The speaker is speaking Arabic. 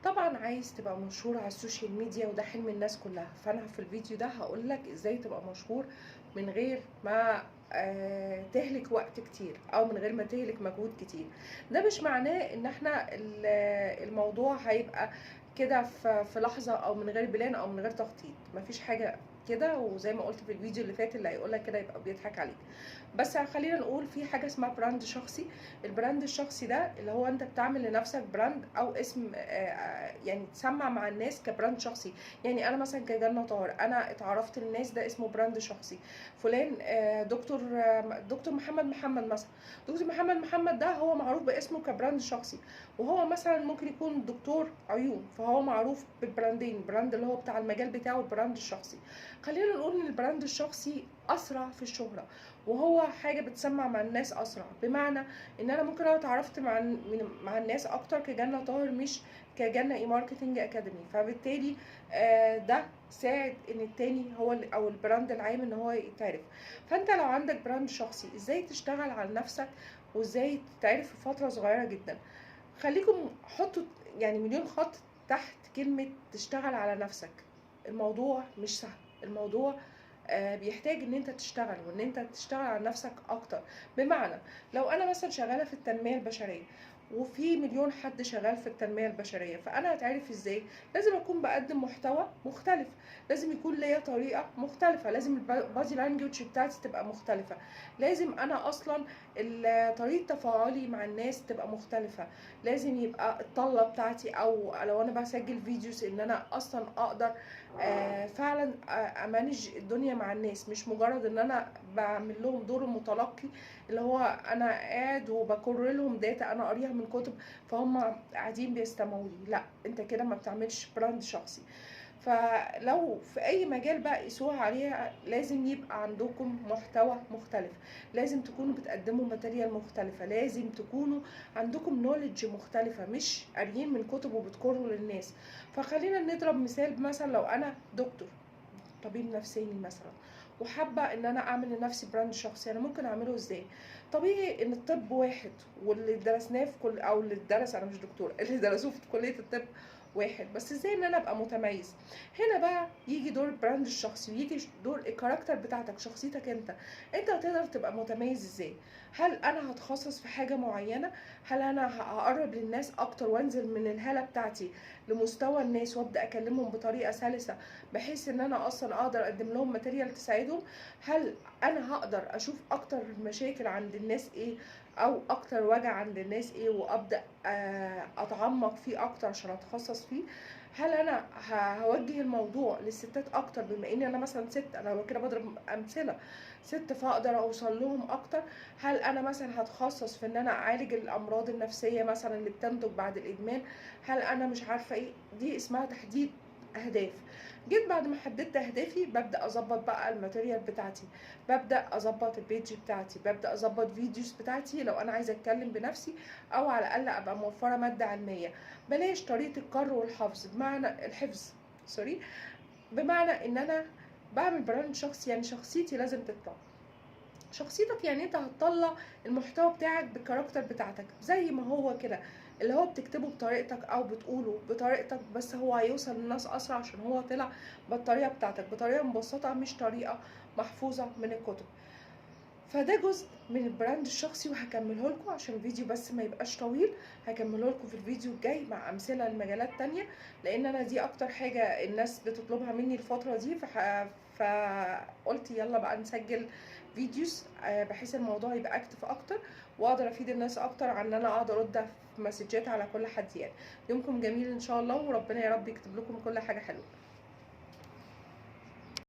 طبعا عايز تبقى مشهور على السوشيال ميديا، وده حلم الناس كلها. فانا في الفيديو ده هقولك ازاي تبقى مشهور من غير ما تهلك وقت كتير، او من غير ما تهلك مجهود كتير. ده مش معناه ان احنا الموضوع هيبقى كده في لحظة، او من غير بلان او من غير تخطيط. مفيش حاجة كده، وزي ما قلت في الفيديو اللي فات، اللي هيقولك كده يبقى بيضحك عليك. بس خلينا نقول في حاجة اسمها براند شخصي. البراند الشخصي ده اللي هو انت بتعمل لنفسك براند او اسم، يعني تسمع مع الناس كبراند شخصي. يعني انا مثلا كجنة طاهر، انا اتعرفت للناس، ده اسمه براند شخصي. فلان دكتور محمد مثلا. دكتور محمد ده هو معروف باسمه كبراند شخصي. وهو مثلا ممكن يكون دكتور عيون، فهو معروف ببراندين، براند اللي هو بتاع المجال بتاعه، البراند الشخصي. خلينا نقول ان البراند الشخصي اسرع في الشهرة، وهو حاجة بتسمع مع الناس اسرع. بمعنى ان انا ممكن لو اتعرفت مع الناس اكتر كجنة طاهر، مش كجنة اي ماركتنج اكاديمي، فبالتالي ده ساعد ان التاني هو او البراند العام ان هو يتعرف. فانت لو عندك براند شخصي، ازاي تشتغل على نفسك وازاي تتعرف في فترة صغيرة جدا؟ خليكم حطوا يعني مليون خط تحت كلمة تشتغل على نفسك. الموضوع مش سهل، الموضوع بيحتاج ان انت تشتغل، وان انت تشتغل على نفسك اكتر. بمعنى لو انا مثلا شغالة في التنمية البشرية، وفي مليون حد شغال في التنمية البشرية، فأنا هتعرف ازاي؟ لازم أكون بقدم محتوى مختلف، لازم يكون ليا طريقة مختلفة، لازم البادي لانجوج بتاعتي تبقى مختلفة، لازم أنا أصلا طريقة تفاعلي مع الناس تبقى مختلفة، لازم يبقى الطلة بتاعتي، أو لو أنا بسجل فيديوز، إن أنا أصلا أقدر فعلا أمانج الدنيا مع الناس، مش مجرد إن أنا بعمل لهم دور المتلقي، اللي هو انا قاعد وبكر لهم داتا انا قاريها من كتب فهم قاعدين بيستمعوا لي. لا، انت كده ما بتعملش براند شخصي. فلو في اي مجال بقى قيسوها عليها، لازم يبقى عندكم محتوى مختلف، لازم تكونوا بتقدموا ماتيريال مختلفة، لازم تكونوا عندكم نوليدج مختلفة، مش قاريين من كتب وبتقروا للناس. فخلينا نضرب مثال، مثلا لو انا دكتور، طبيب نفساني مثلا، وحابه ان انا اعمل لنفسي براند شخصي، انا ممكن اعمله ازاي؟ طبيعي ان الطب واحد، واللي درسناه في كل، او اللي درس، انا مش دكتور، اللي درسوه في كليه الطب واحد، بس ازاي ان انا ابقى متميز؟ هنا بقى يجي دور البراند الشخصي، ويجي دور الكاركتر بتاعتك، شخصيتك انت هتقدر تبقى متميز ازاي؟ هل انا هتخصص في حاجه معينه؟ هل انا هقرب للناس اكتر وانزل من الهاله بتاعتي لمستوى الناس، وابدا اكلمهم بطريقه سلسه، بحيث ان انا اصلا اقدر اقدم لهم ماتيريال تساعدهم؟ هل انا هقدر اشوف اكتر مشاكل عند الناس ايه، او اكتر وجع عند الناس ايه، وابدا اتعمق فيه اكتر عشان اتخصص فيه؟ هل انا هوجه الموضوع للستات اكتر، بما اني انا مثلا ست، انا كده بضرب امثله، ست، فاقدر اوصل لهم اكتر؟ هل انا مثلا هتخصص في ان انا اعالج الامراض النفسيه مثلا اللي بتنتج بعد الادمان؟ هل انا مش عارفه ايه؟ دي اسمها تحديد اهداف. جيت بعد ما حددت اهدافي، ببدا اظبط بقى الماتيريال بتاعتي، ببدا اظبط البيج بتاعتي، ببدا اظبط فيديوز بتاعتي لو انا عايزه اتكلم بنفسي، او على الاقل ابقى موفره ماده علميه. بلاش طريقه الكر والحفظ، بمعنى الحفظ، سوري، بمعنى ان انا بعمل براند شخصي، يعني شخصيتي لازم تطلع. شخصيتك يعني انت هتطلع المحتوى بتاعك بالكاركتر بتاعتك زي ما هو كده، اللي هو بتكتبه بطريقتك او بتقوله بطريقتك، بس هو هيوصل للناس اسرع عشان هو طلع بالطريقه بتاعتك، بطريقه مبسطه، مش طريقه محفوظه من الكتب. فده جزء من البراند الشخصي، وهكمله لكم عشان الفيديو بس ما يبقاش طويل. هكمله لكم في الفيديو الجاي مع امثله لمجالات تانية، لان انا دي اكتر حاجه الناس بتطلبها مني الفتره دي. فقلت يلا بقى نسجل فيديوز، بحيث الموضوع يبقى اكتف اكتر، واقدر افيد الناس اكتر عن ان انا اقعد ارد في مسجات على كل حد. يعني يومكم جميل ان شاء الله، وربنا يا رب يكتب لكم كل حاجه حلوه.